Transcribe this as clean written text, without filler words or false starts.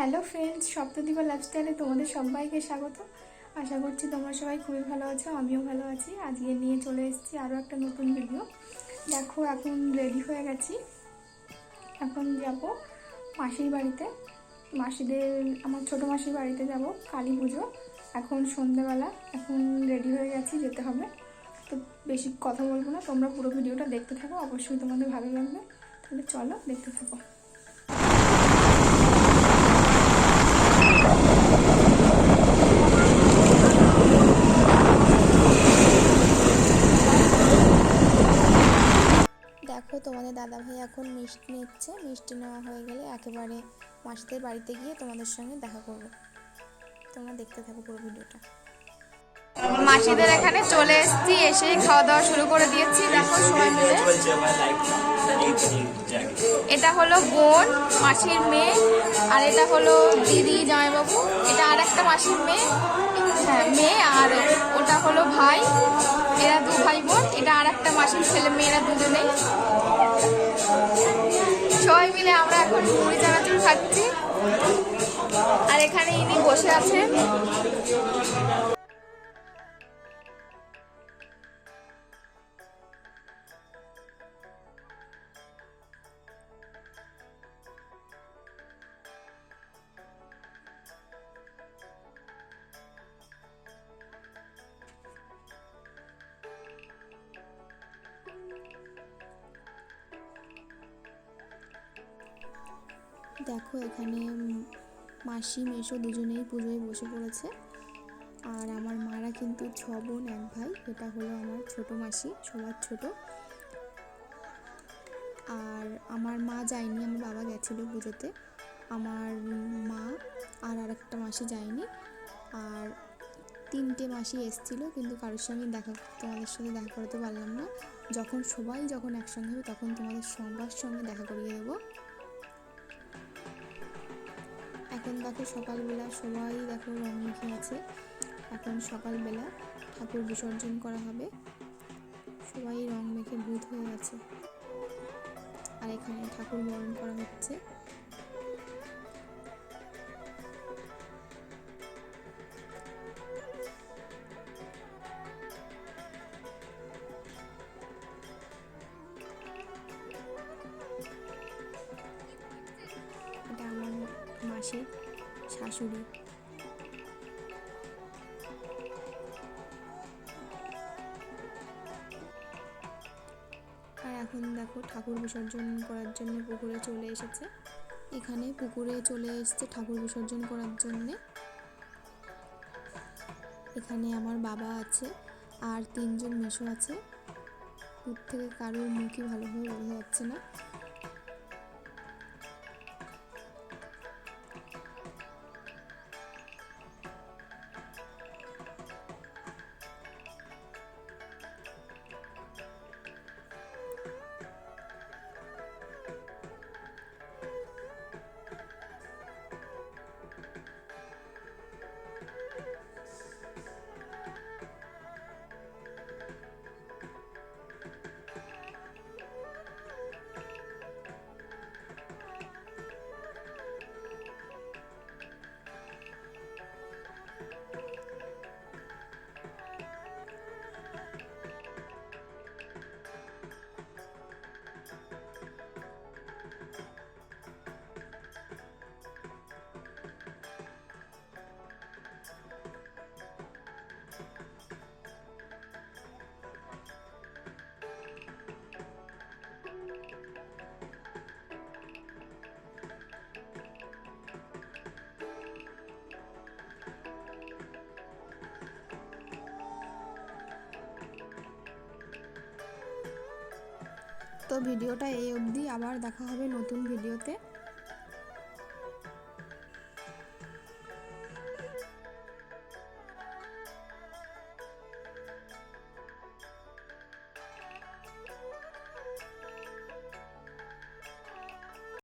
Hello friends, সপ্তদ্বীপা লাইফস্টাইলে তোমাদের সবাইকে স্বাগত। আশা করছি তোমরা সবাই খুবই ভালো আছো, আমিও ভালো আছি। আজকে নিয়ে চলে এসেছি আরও একটা নতুন ভিডিও। দেখো, এখন রেডি হয়ে গেছি, এখন যাব মাসির বাড়িতে। আমার ছোটো মাসির বাড়িতে যাব কালী পুজো। এখন সন্ধ্যেবেলা, এখন রেডি হয়ে গেছি, যেতে হবে। তো বেশি কথা বলবো না, তোমরা পুরো ভিডিওটা দেখতে থাকো, অবশ্যই তোমাদের ভালো লাগবে। তাহলে চলো দেখতে থাকো। দেখো, তোমাদের দাদাভাই এখন মিষ্টি নিচ্ছে। মিষ্টি নেওয়া হয়ে গেলে একেবারে মাসিদের বাড়িতে গিয়ে তোমাদের সঙ্গে দেখা করবো। তোমরা দেখতে থাকো পুরো ভিডিওটা। মাসিদের এখানে চলে এসেছি, এসে খাওয়া দাওয়া শুরু করে দিয়েছি। দেখো সবাই মিলে, এটা হলো বোন, মাসির মেয়ে, আর এটা হলো দিদি জামাইবাবু। এটা আর একটা মাসির মেয়ে, হ্যাঁ মেয়ে, আর ওটা হলো ভাই। এরা দু ভাই বোন। এটা আর একটা মাসির ছেলে মেয়েরা দুজনেই। সবাই মিলে আমরা এখন মুড়ি চানাচুর খাচ্ছি, আর এখানে ইনি বসে আছেন। দেখো, এখানে মাসি মেশো দুজনেই পুজোয় বসে পড়েছে। আর আমার মারা কিন্তু 6 বোন 1 ভাই। এটা হলো আমার ছোট মাসি, সবার ছোট। আর আমার মা যায়নি, আমার বাবা গেছিলো পুজোতে। আমার মা আর আরেকটা মাসি যায়নি। আর 3টে মাসি এসেছিলো, কিন্তু কারোর সঙ্গে তোমাদের সঙ্গে দেখা করাতে পারলাম না। যখন একসঙ্গে হবে তখন তোমাদের সবার সঙ্গে দেখা করিয়ে দেবো। এখন দেখো সকালবেলা, সবাই দেখো রং মেখে আছে। এখন সকালবেলা ঠাকুর বিসর্জন করা হবে, সবাই রং মেখে ভূত হয়ে গেছে। আর এখানে ঠাকুর বরণ করা হচ্ছে। এটা আমার মাসির শাশুড়ি। আর এখন দেখো ঠাকুর বিসর্জন করার জন্য পুকুরে চলে এসেছে। এখানে পুকুরে চলে এসেছে ঠাকুর বিসর্জন করার জন্যে। এখানে আমার বাবা আছে আর 3জন মেশো আছে। দূর থেকে কারোর মুখই ভালোভাবে বোঝা যাচ্ছে না। তো ভিডিওটা এই অবধি, আবার দেখা হবে নতুন ভিডিওতে।